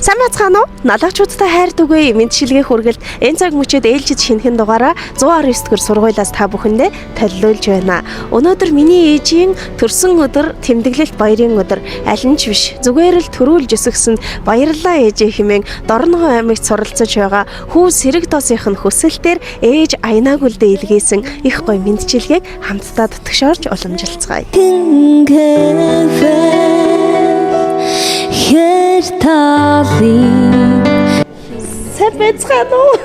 Сайн бацгаана уу? Налагчуудтай хайр түгэе мэдчилгээ хүргэлт энэ цаг мөчөд ээлжид шинэхэн дугаараа 119-р сургуулиас та бүхэндээ төлөвлөж байна. Өнөөдөр миний ээжийн төрсөн өдөр тэмдэглэлт баярын өдөр аль нь ч биш зүгээр л төрүүлж өсгсөн баярлалаа ээжээ хэмээн Дорногов аймагт суралцж байгаа хүү сэрэг доосынх нь хүсэлтээр ээж Аянаагүлдээ илгээсэн их гоё мэдчилгээг хамтдаа дутагшоорч уламжилцгаая. Сайн байцгаана уу?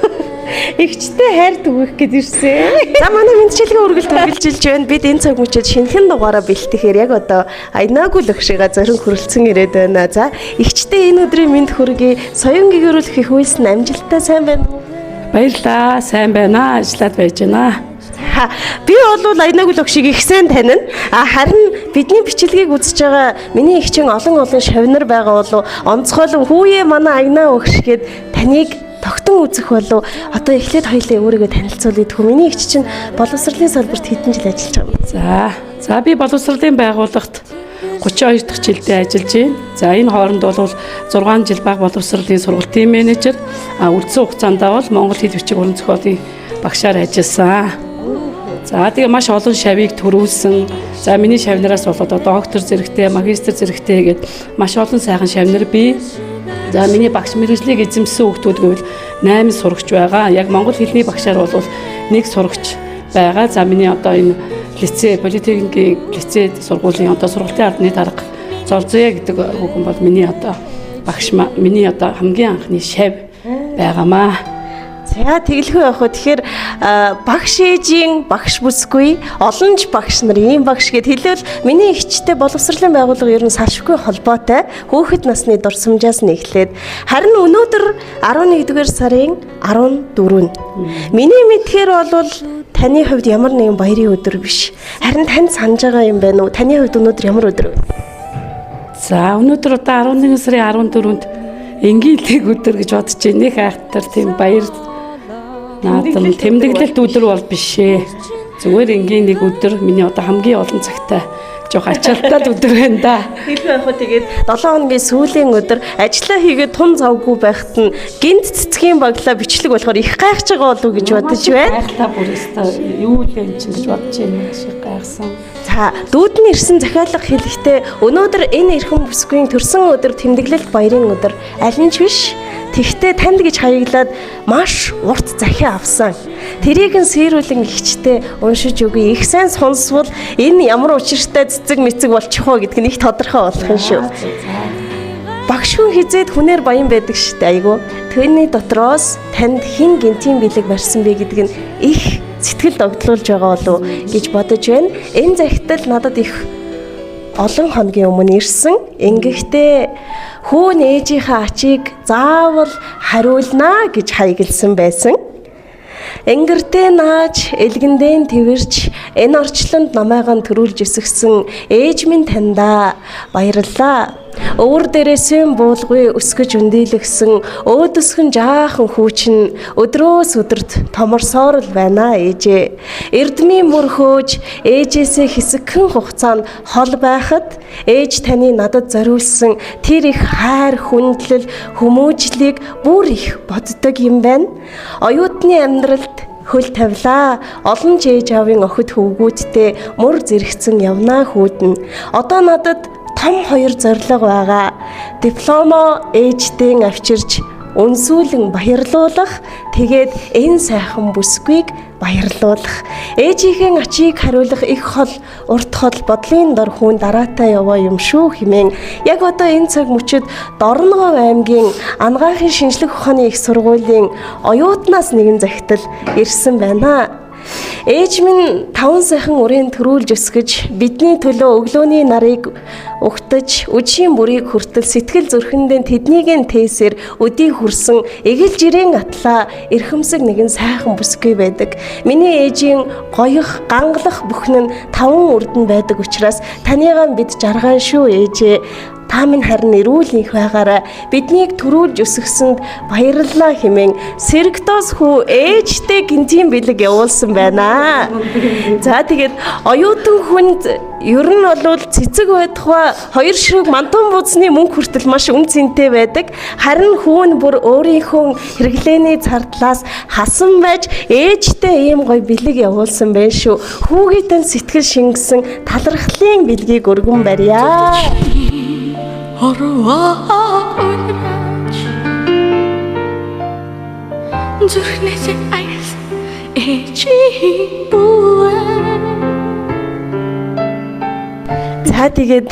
Игчтэй хайр түгэх гэж ирсэн. За манай мэдчилгээ үргэлж үргэлжилж байна. Бид энэ цаг мөчид шинэхэн дугаараа бэлтгэхээр яг одоо Аянаагүл өгшигээ зорин хүрэлцэн ирээд байна. За игчтэй энэ өдрийн мэнд хүргэе. Соён гэгэрүүлэх их үйлс нь амжилттай сайн байна уу? Баярлалаа. Сайн байна. Ажиллаад байж байна. Би бол Аянаагүл өгшиг их сайн танина. Харин бидний бичлэгийг үзэж байгаа миний их чин олон шавнар байгаа болов онцгойлон хүүе манай Аянаа өгшгээд таныг тогтон үзэх болов одоо эхлээд хоёулаа өөрийгөө танилцуулъя гэх юм. Миний их чин боловсролын салбарт хэдэн жил ажиллаж байгаа юм. За би боловсролын байгууллагт 32 дахь жилдээ ажиллаж байна. За энэ хооронд бол 6 жил баг боловсролын сургалтын менежер, үрдсэн хугацаанд бол Монгол хэл бичиг уран зохиолын багшаар ажилласан. За тэгээ маш олон шавийг төрүүлсэн. За миний шавнараас бол одоо доктор зэрэгтэй, магистр зэрэгтэй гээд маш олон сайхан шавнар бий. За миний багш мэргэжлийг эзэмсэн хүүхдүүд гэвэл 8 сурагч байгаа. Яг монгол хэлний багшаар бол 1 сурагч байгаа. За миний одоо энэ лицей, политехникийн лицейд сургуулийн одоо сургалтын ард нийт арга Золзоё гэдэг хүүхэн бол миний одоо багш миний одоо хамгийн анхны шав байгаамаа. За тэглэхүү явах уу. Тэгэхээр багш ээжийн багш бүсгүй олон ч багш нар ийм багш гэд хэлвэл миний ихчтэй боловсролын байгууллага ер нь салшгүй холбоотой хүүхэд насны дурсамжаас нь эхлээд харин өнөөдөр 11-р сарын 14-нд миний мэдхээр бол таны хувьд ямар нэгэн баярын өдөр биш. Харин танд санаж байгаа юм байна уу? Таны хувьд өнөөдөр ямар өдөр вэ? За өнөөдөр одоо 11 сарын 14-нд энгийн лэг өдөр гэж бодож байна. Нэг айхтар тийм баяр наадам тэмдэглэлт өдөр бол биш ээ. Зүгээр энгийн нэг өдөр миний одоо хамгийн олон цагтай жоох ачаалттай өдөр байна да. Хэлбэл яг хөө тэгээд 7 хоногийн сүүлийн өдөр ажиллаа хийгээд тун завгүй байхад нь гинт цэцгийн баглаа бичлэг болохоор их гайхаж байгаа болов уу гэж бодож байна. Гайхлаа бүр өстой юу л юм чинь гэж бодож байна. Шиг гайхсан. За дүүдний ирсэн захиалга хэлэхдээ өнөөдөр энэ эрхэм бүсгүйн төрсөн өдөр тэмдэглэлт баярын өдөр аль нь ч биш. Тэгтээ танд гэж хаяглаад маш урт захиа авсан. Тэрийг нь сэрүүлэн ихчтэй уншиж өгье. Их сайн сонсвол энэ ямар учиртай цэцэг мэцэг болчих вэ гэдг нь их тодорхой болох юм шүү. Багш хүн хизээд хүнээр баян байдаг шүү дээ. Айгу. Түүний дотроос танд хэн гинтийн бэлэг барьсан бэ гэдг нь их сэтгэл догтлуулж байгаа болов гэж бодож байна. Энэ захидал надад их олон хоногийн өмнө ирсэн. Ингэхдээ хүүн ээжийнхээ ачийг заавал хариулнаа гэж хаягласан байсан. Энгэртээ нааж, элгэндээ твэрч, энэ орчлонд намайгаан төрүүлж өсгсөн ээж минь таньда баярлалаа. Өвөр дээрээсээ буулгүй өсгөж өндийлгсэн өөдөсгөн жаахан хүүчин өдрөөс өдөрт томорсоор л байна ээжээ. Эрдмийн мөр хөөж ээжээсээ хэсэгхэн хугацаанд хол байхад ээж таны надад зориулсан тэр их хайр хүндлэл хүмүүжлийг бүр их боддог юм байна. Оюутны амьдралд хөл тавилаа. Олон ч ээж аавын охид хөвгүүдтэй мөр зэрэгцэн явнаа хүүднэ. Одоо надад том 2 зорилго байгаа. Дипломо ээждээ авчирч өнсүүлэн баярлуулах, тэгээд энэ сайхан бүсгүйг баярлуулах. Ээжийнхээ ачийг хариулах их хол урт хол бодлын дор хүн дараатаа яваа юм шүү хэмээн яг одоо энэ цаг мөчид Дорногов аймгийн Анагаахын шинжлэх ухааны их сургуулийн оюутнаас нэгэн захидал ирсэн байна. Ээж минь 5 сайхан үрийн төрүүлж өсгөж бидний төлөө өглөөний нарыг угтаж үжийн бүрийг хүртэл сэтгэл зүрхэндээ тэднийг нь тээсэр өдий хүрсэн эгэл жирийн атлаа эрхэмсэг нэгэн сайхан бүсгүй байдаг. Миний ээжийн гоёх гангалах бүхэн нь 5 үрдэн байдаг учраас танийгаа бид жаргаан шүү ээжээ. та минь харин эрүүл их байгаарай. Биднийг төрүүлж өсгсөнд баярлалаа хэмээн Сэрэгтос хүү ээжтэй гинтийн бэлэг явуулсан байна. За тэгээд оюутан хүнд ер нь бол цэцэг байдхаа 2 ширхэг мантун бууцны мөнгө хүртэл маш үн цэнтэй байдаг. Харин хүүн бүр өөрийнхөө хэрэглээний зардлаас хасан байж ээжтэй ийм гоё бэлэг явуулсан байна шүү. Хүүгийн тань сэтгэл шингэсэн талархлын бэлгийг өргөн барья. зүрхнээсээ аяс ээжи бүвэ. За тэгээд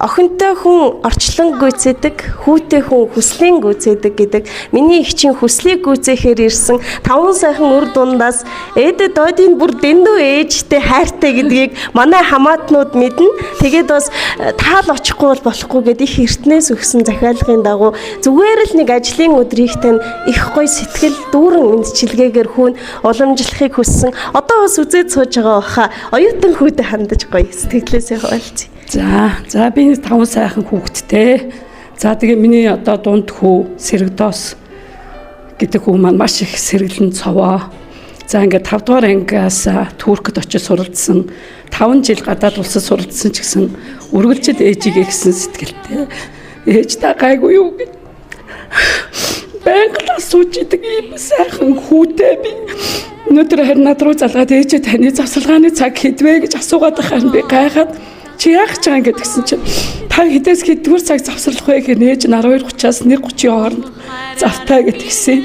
охинтой хүн орчлон гүйцэдэг, хүүтэй хүн хүслийн гүйцэдэг гэдэг миний их чинь хүслийг гүйцэхээр ирсэн 5 сайхан үр дундаас ээдэ дойдын бүр дэндүү ээжтэй хайртай гэдгийг манай хамаатнууд мэднэ. Тэгээд бас таал очихгүй болохгүй гэд их эртнээс өгсөн захиалгын дагуу зүгээр л нэг ажлын өдрийг тань их гоё сэтгэл дүүрэн мэдчилгээгээр хүүн уламжлахыг хүссэн. Одоо бас үзээд сууж байгаа баха. Оюутан хүүтэй хандаж гоё сэтгэлээсээ хуваалцъя. За би 5 сайхан хүүхэдтэй. За тэгээ миний одоо дунд хүү Сэрэгдос гэдэг хүү маань маш их сэргэлэн цовоо. За ингээд 5 дугаар ангиас Туркид очиж суралцсан. 5 жил гадаад улсад суралцсан ч гэсэн үргэлжил ээжигээ гэсэн сэтгэлтэй. Ээж та гайгүй юу гэж. Бэнглаа суучихдаг ийм сайхан хүүтэй би. Өнөөдөр харин над руу залгаад ээжээ таны завсалгааны цаг хэдвэ гэж асуугаад байхаар би гайхаад чи яах гэж байгаа юм гэсэн чинь та хэдээс хэдвэр цаг завсарлах вэ гэхээр нээж 12:30-аас 1:30 хооронд завтай гэдгийгсэн.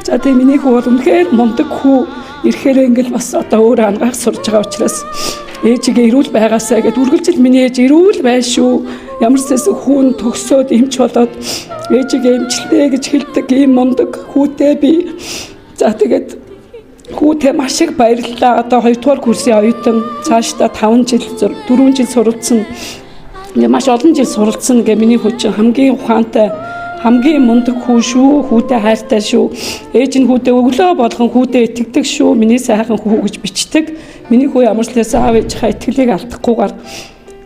За тэгээ миний хүү бол үнэхээр мундаг хүү ирэхээр ингээл бас одоо өөр ангаах сурж байгаа учраас ээжигээ эрүүл байгаасаа гэд үргэлжил миний ээж эрүүл байна шүү. Ямар ч зүйл хүүн төгсөөд эмч болоод ээжигээ эмчлээ гэж хэлдэг ийм мундаг хүүтэй би. За тэгээд хүүтэй маш их баярлалаа. Одоо 2 дугаар курсын оюутан цаашдаа 5 жил 4 жил суралцсан. Ингээ маш олон жил суралцсан гэ миний хүү чинь хамгийн ухаантай, хамгийн мундаг хүү шүү. Хүүтэй хайртай шүү. Ээж нь хүүтэй өглөө болгон хүүтэй итгэдэг шүү. Миний сайхан хүү гэж бичдэг. Миний хүү ямар ч лээс аав ээжийнхээ итгэлийг алдахгүйгээр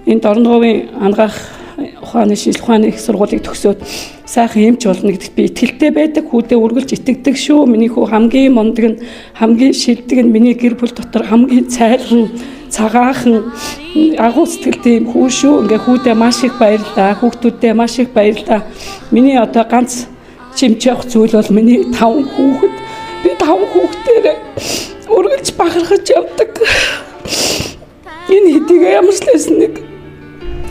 энэ Дорноговын ангаах ухааны шинжилгээ ухааны их сургуулийг төгсөөд сайхан эмч болно гэдэгт би итгэлтэй байдаг. Хүүтэй үргэлж итгэдэг шүү. Миний хүү хамгийн мундаг нь, хамгийн шилдэг нь миний гэр бүл дотор хамгийн цайлан, цагаахан, агуу сэтгэлтэй хүү шүү. Ингээ хүүтэй маш их баярлалаа. Хүүхдүүдтэй маш их баярлалаа. Миний одоо ганц чимч явах зүйл бол миний 5 хүүхэд. Би 5 хүүхдээр үргэлж бахархаж явдаг. Энэ хэдийгээр ямар ч лээс нэг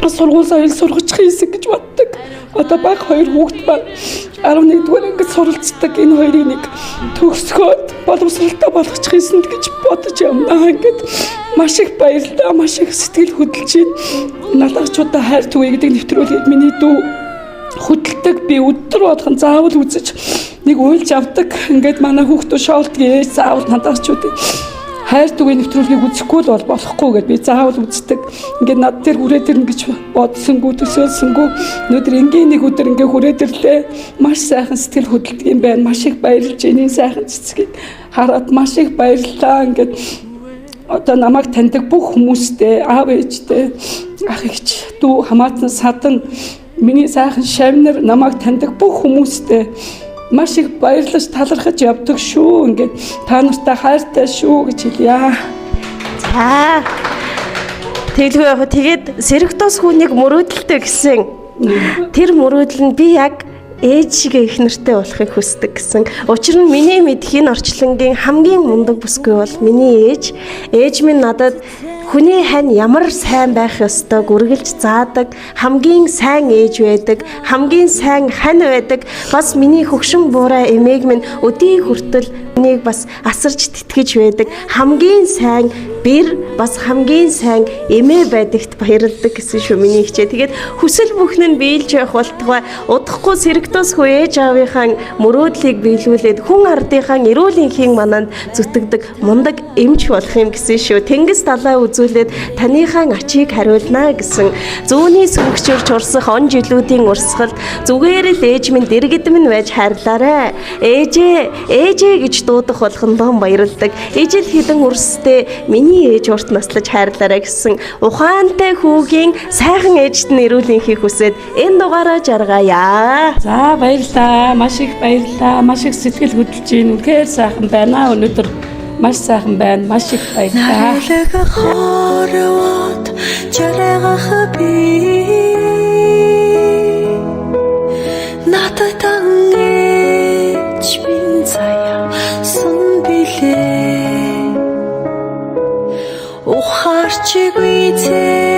сургууль соёл сургачих хэсэг гэж боддог. Одоо баг 2 хүүхэд маань 11-р ангид суралцдаг. Энэ хоёрыг нэг төгсгөөд боловсралтай болгочих хэсэнд гэж бодож явнаа. Ингээд маш их баярлалаа, маш их сэтгэл хөдлөж байна. Налагчуудаа хайр түгэй гэдэг нэвтрүүлгийг миний дүү хөдөлдөг. Би өдөр болгон заавал үзэж нэг уйлж авдаг. Ингээд манай хүүхдүүд шоолтгийн ээж заавал налагчуудыг хайр түгэй нэвтрүүлгийг үзэхгүй бол болохгүй гэд би заавал үздэг. Ингээд над дээр хүрээд ирнэ гэж бодсонгүй, төсөөлсөнгүй. Өнөөдөр энгийн нэг өдөр ингээд хүрээд ирлээ. Маш сайхан сэтгэл хөдлөлт юм байна. Маш их баярлж энэ сайхан цэцгийг хараад маш их баярлалаа. Ингээд одоо намайг таньдаг бүх хүмүүстээ, аав ээжтэй, ах эгч, дүү, хамаатан, садан, миний сайхан шавнар, намайг таньдаг бүх хүмүүстээ маш их баярлаж талархаж явдаг шүү. Ингээд та нартай хайртай шүү гэж хэлье. За. Тэгээд Сэрэгдос хүүнийг мөрөөдөлтэй гэсэн. Тэр мөрөөдөл нь би яг ээжигээ их нэртэй болохыг хүсдэг гэсэн. Учир нь миний мэдх энэ орчлонгийн хамгийн мундаг бүсгүй бол миний ээж. Ээж минь надад хүний хань ямар сайн байх ёстойг үргэлж заадаг, хамгийн сайн ээж байдаг, хамгийн сайн хань байдаг. Бас миний хөгшин буурай эмээг минь өдий хүртэл нэг бас асарч тэтгэж байдаг. Хамгийн сайн бэр бас хамгийн сайн эмээ байдагт баярлдаг гэсэн шүү миний хичээ. Тэгээд хүсэл бүхэн нь биелж явах болтугай удахгүй Сэрэгдос хүү ээж аавынхаа мөрөөдлийг биелүүлээд хүн ардынхаа эрүүл энхийн мананд зүтгэдэг мундаг эмч болох юм гэсэн шүү. Тэнгис талаа үзүүлээд таныхаа ачийг хариулнаа гэсэн зүүнний сүмгчөрч урсах он жилүүдийн урсгалд зүгээр л ээж минь дэргэд минь байж хайрлаарай. Ээжээ гэж дуудах болгондоо баярлдаг. Ижил хідэн үрстэй миний миний ээж урт наслаж хайрлаарай гэсэн ухаантай хүүгийн сайхан ээжт нь эрүүлэнхийг хүсээд энэ дугаараа жаргая. За баярлалаа. Маш их баярлалаа. Маш их сэтгэл хөдлөж байна. Үнэхээр сайхан байна. Өнөөдөр маш сайхан байна. Маш их баярлалаа. 날래가 걸어왔 저래가 흡이 나도 당해 집인자야 손빌래 오하르치고 이제